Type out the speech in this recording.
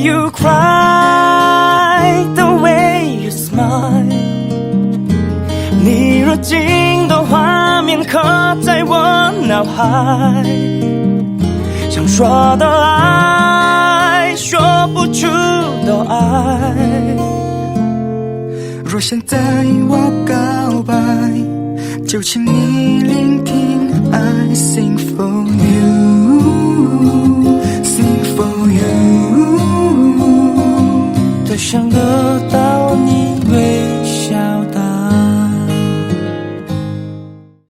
you cry, the way you smile， 你若镜头画面刻在我脑海，想说的爱，说不出的爱。若现在我告白，就请你聆听 I sing for you Sing for you。 多想个